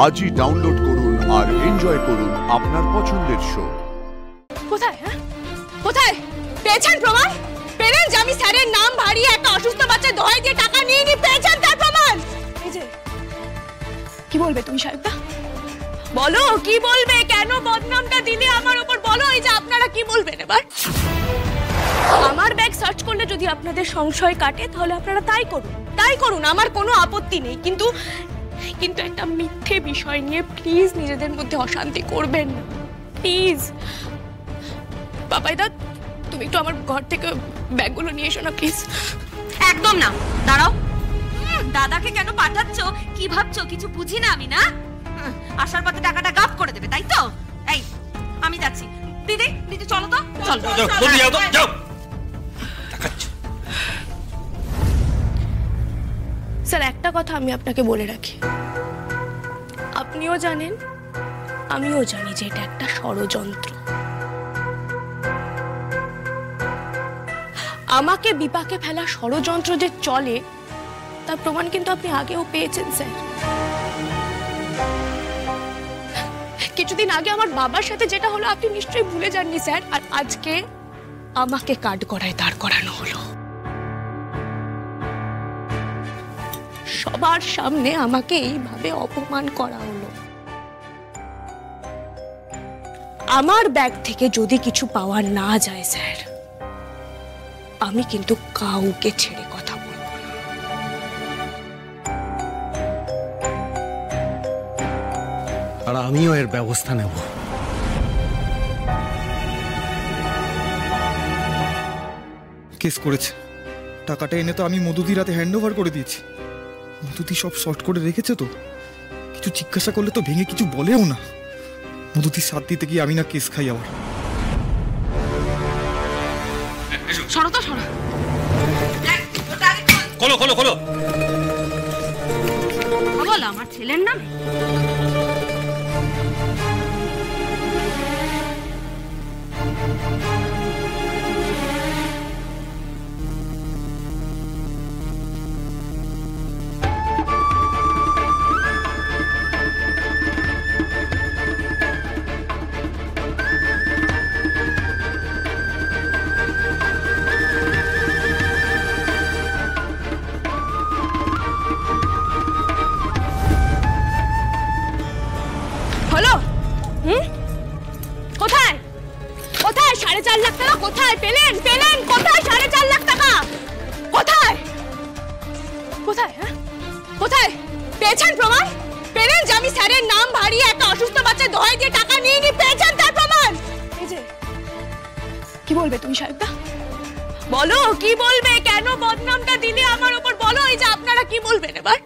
আজই ডাউনলোড করুন আর এনজয় করুন আপনার পছন্দের শো। কোথায় কোথায় পেয়েছেন প্রমাণ? পেলেন যে আমি স্যারের নাম ভারিয়ে একটা অসুস্থ বাচ্চা দোহাই দিয়ে টাকা নিয়ে পেয়েছেন তার প্রমাণ? এই যে কি বলবে তুমি সাহেবদা? বলো কি বলবে? কেন বদনামটা দিলে আমার উপর? বলো এই যে আপনারা কি বলবেন এবার? আমার ব্যাগ সার্চ করলে যদি আপনাদের সংশয় কাটে তাহলে আপনারা তাই করুন, আমার কোনো আপত্তি নেই। কিন্তু একটা মিথ্যে বিষয় নিয়ে প্লিজ নিজেদের মধ্যে অশান্তি করবেন না, প্লিজ। বাবাইদা তুমি একটু আমার ঘর থেকে ব্যাগগুলো নিয়ে এসো না প্লিজ। একদম না, দাঁড়াও। দাদাকে কেন পাঠাচ্ছ? কি ভাবছো? কিছু বুঝি না আমি, না? আসার পথে টাকাটা গাপ করে দেবে, তাই তো? এই আমি যাচ্ছি। দিদি চলো তো, চলো। স্যার একটা কথা আমি আপনাকে বলে রাখি, আপনিও জানেন আমিও জানি যে এটা একটা ষড়যন্ত্র। আমাকে বিপাকে ফেলা ষড়যন্ত্র যে চলে তার প্রমাণ কিন্তু আপনি আগেও পেয়েছেন স্যার। কিছুদিন আগে আমার বাবার সাথে যেটা হলো আপনি নিশ্চয়ই ভুলে যাননি স্যার। আর আজকে আমাকে কাঠগড়ায় দাঁড় করানো হলো, সবার সামনে আমাকে এইভাবে অপমান করা হলো। আমার ব্যাগ থেকে যদি কিছু পাওয়া না যায় স্যার, আমি কিন্তু কাউকে ছেড়ে কথা বলবো না। আর আমিও এর ব্যবস্থা নেব। কেস করেছে, টাকাটা এনে তো আমি মধুদির হাতে হ্যান্ড ওভার করে দিয়েছি। মধুদি সব শর্ট করে রেখেছে তো, কিছু জিজ্ঞাসা করলে তো ভেঙে কিছু বলেও না। মধুদির সাথ দিতে গিয়ে আমি না কেস খাই আবার। সরো তো, সরো। খোলো। বল আমার ছেলের নামে। কোথায় 4.5 লাখ টাকা? কোথায় পেলেন? কোথায় 4.5 লাখ টাকা? কোথায় পেয়েছেন প্রমাণ? পেলেন যে আমি স্যারের নাম ভারিয়ে একটা অসুস্থ বাচ্চা দোহাই দিয়ে টাকা নিয়ে পেয়েছেন তার প্রমাণ? এই যে কি বলবে তুমি সাহেবদা? বলো কি বলবে? কেন বদনামটা দিলে আমার উপর? বলো এই যে আপনারা কি বলবেন এবার?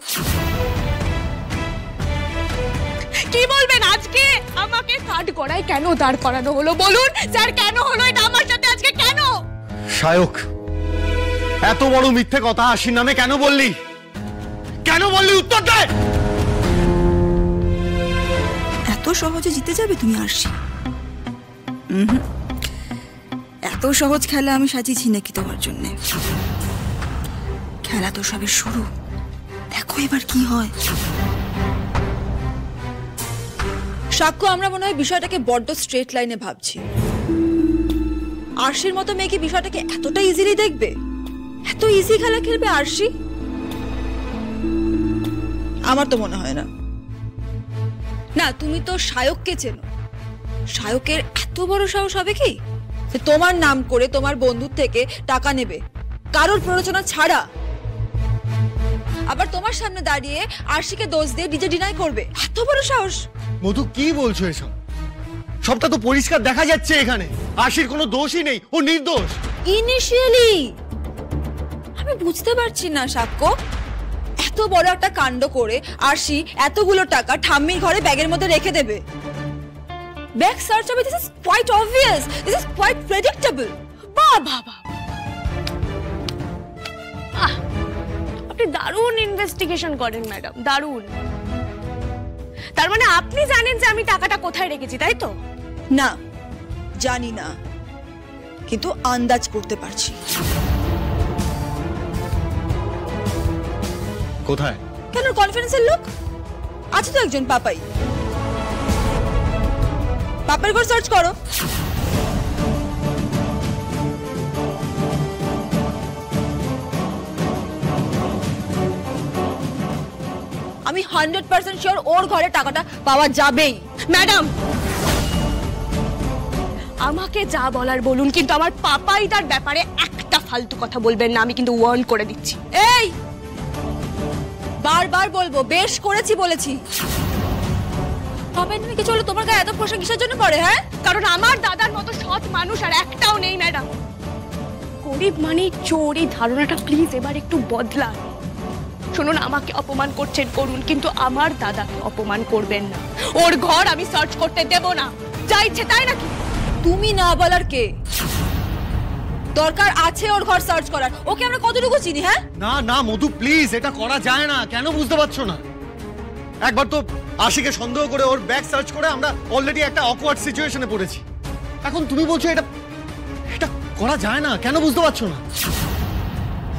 কি বলবেন? আজকে আমাকে কাঠগড়ায় কেন দাঁড় করানো হলো? বলুন স্যার, কেন হলো এটা আমার সাথে আজকে? কেন? শায়ক, এত বড় মিথ্যে কথা আশির নামে কেন বললি? উত্তর দে। এত সহজে জিতে যাবে তুমি আরশি? এত সহজ খেলা আমি সাজিয়েছি নাকি তোমার জন্য? খেলা তো সবে শুরু, দেখো এবার কি হয়। সাক্ষ্য, আমরা মনে হয় বিষয়টাকে বড্ড স্ট্রেট লাইনে ভাবছি। আরশির মতো মেয়ে কি বিষয়টাকে এতটা ইজিলি দেখবে? এত ইজি খেলা খেলবে আরশি? আমার তো মনে হয় না। না, তুমি তো শায়ককে চেনো। শায়কের এত বড় সাহস হবে কি যে তোমার নাম করে তোমার বন্ধুর থেকে টাকা নেবে কারোর প্ররোচনা ছাড়া, আবার তোমার সামনে দাঁড়িয়ে আরশিকে দোষ দিয়ে নিজে ডিনাই করবে? এত বড় সাহস! মধু, কি বলছো এসব? সবটা তো পরিষ্কার দেখা যাচ্ছে এখানে। আশির কোনো দোষই নেই, ও নির্দোষ। ইনিশিয়ালি আমি বুঝতে পারছি না সাক্ষ্য, এত বড় একটা কাণ্ড করে আরশি এতগুলো টাকা ঠাম্মির ঘরে ব্যাগের মধ্যে রেখে দেবে। ব্যাগ সার্চ হবে, this is quite obvious, this is quite predictable. বাবা আপনি দারুণ ইনভেস্টিগেশন করেন ম্যাডাম, দারুণ। তার মানে আপনি জানেন যে আমি টাকাটা কোথায় রেখেছি, তাই তো? না, জানি না, কিন্তু আন্দাজ করতে পারছি। কোথায়? কেন? কনফারেন্সের লোক আছে তো একজন পাপাই, পাপের ঘর সার্চ করো। আমি 100% শিওর ওর ঘরে টাকাটা পাওয়া যাবেই। ম্যাডাম, আমাকে যা বলার বলুন, কিন্তু আমার পাপাইদার ব্যাপারে একটা ফালতু কথা বলবেন না, আমি কিন্তু ওয়ার্ন করে দিচ্ছি। এই বারবার বলবো, বেশ করেছি বলেছি। পাপাই তুমি কি চলো, তোমার গায়ে এত প্রশ্ন কিসের জন্য পড়ে? হ্যাঁ, কারণ আমার দাদার মতো সৎ মানুষ আর একটাও নেই ম্যাডাম। গরিব মানে চোর, এই ধারণাটা প্লিজ এবার একটু বদলান। শুনুন, আমাকে অপমান করছেন করুন, কিন্তু আমার দাদাকে অপমান করবেন না। ওর ঘর আমি সার্চ করতে দেব না, যা ইচ্ছে তাই নাকি? তুমি না বলার কে? দরকার আছে ওর ঘর সার্চ করার। ওকে আমরা কতটুকু চিনি? হ্যাঁ না না মধু, প্লিজ, এটা করা যায় না। কেন বুঝতে পারছো না? একবার তো আশিকে সন্দেহ করে ওর ব্যাগ সার্চ করে আমরা অলরেডি একটা অকওয়ার্ড সিচুয়েশনে পড়েছি। এখন তুমি বলছো এটা এটা করা যায় না। কেন বুঝতে পারছো না?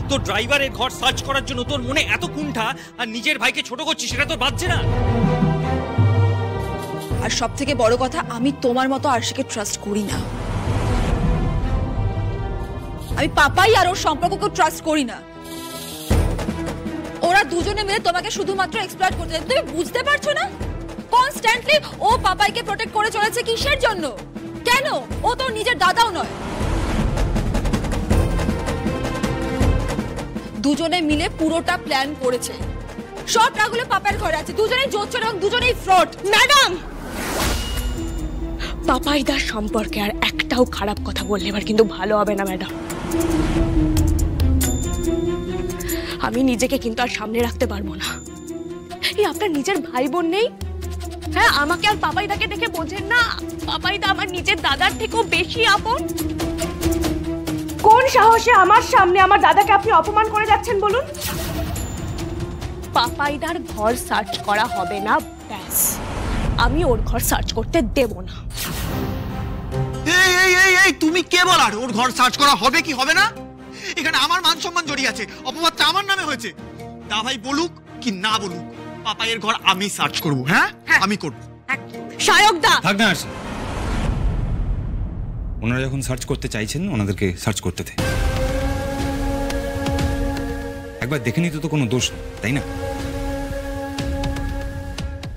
তোর ড্রাইভারের ঘর সার্চ করার জন্য তোর মনে এত কুণ্ঠা, আর নিজের ভাইকে ছোট করছিস, সেটা তোর বাজছে না? আর সব থেকে বড় কথা, আমি তোমার মতো আরশিকে ট্রাস্ট করি না। আমি পাপাই আর ওর সম্পর্ককে ট্রাস্ট করি না। ওরা দুজনে মিলে তোমাকে শুধুমাত্র এক্সপ্লয়েট করতে চায়। তুমি বুঝতে পারছো না? কনস্ট্যান্টলি ও পাপাইকে প্রোটেক্ট করে চলেছে। কিসের জন্য? কেন? ও তো নিজের দাদাও নয়। দুজনে মিলে পুরোটা প্ল্যান করেছে। সব টাকাগুলো পাপার ঘরে আছে। দুজনেই জোচ্চোর এবং দুজনেই ফ্রড। ম্যাডাম, পাপাইদার সম্পর্কে আর একটাও খারাপ কথা বললে এবার কিন্তু ভালো হবে না ম্যাডাম। আমি নিজেকে কিন্তু আর সামনে রাখতে পারবো না। এই আপনার নিজের ভাই বোন নেই? হ্যাঁ, আমাকে আর পাপাইদাকে দেখে বোঝেন না? পাপাইদা আমার নিজের দাদার থেকেও বেশি আপন। কোন সাহসে আমার সামনে আমার দাদাকে আপনি অপমান করে যাচ্ছেন বলুন? পাপাইদার ঘর সার্চ করা হবে না, ব্যাস। আমি ওর ঘর সার্চ করতে দেব না। এই এই এই এই তুমি কে বলার ওর ঘর সার্চ করা হবে কি হবে না? এখানে আমার মান সম্মান জড়িয়ে আছে। অপবাদটা আমার নামে হয়েছে। দা ভাই বলুক কি না বলুক, পাপাইয়ের ঘর আমি সার্চ করব। হ্যাঁ, আমি করব। শায়ক দা, থাক না আরশি। ওনারা যখন সার্চ করতে চাইছেন, ওনাদেরকে সার্চ করতে দে। একবার দেখে নিতে তো কোনো দোষ নেই, তাই না?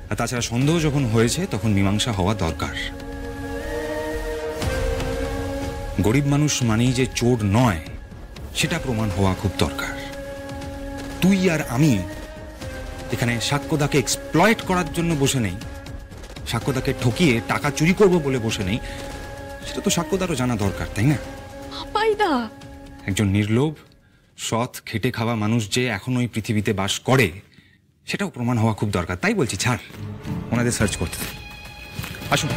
আর তাছাড়া সন্দেহ যখন হয়েছে তখন মীমাংসা হওয়া দরকার। গরিব মানুষ মানেই যে চোর নয়, সেটা প্রমাণ হওয়া খুব দরকার। তুই আর আমি এখানে সাক্ষ্যদাকে এক্সপ্লয়েট করার জন্য বসে নেই, সাক্ষ্যদাকে ঠকিয়ে টাকা চুরি করব বলে বসে নেই। সেটা তো সাক্ষ্যদারও জানা দরকার, তাই না? পাপাইদা একজন নির্লোভ, সৎ, খেটে খাওয়া মানুষ যে এখন ওই পৃথিবীতে বাস করে, সেটাও প্রমাণ হওয়া খুব দরকার। তাই বলছি, ছাড়, ওনাদের সার্চ করতে। আসুন।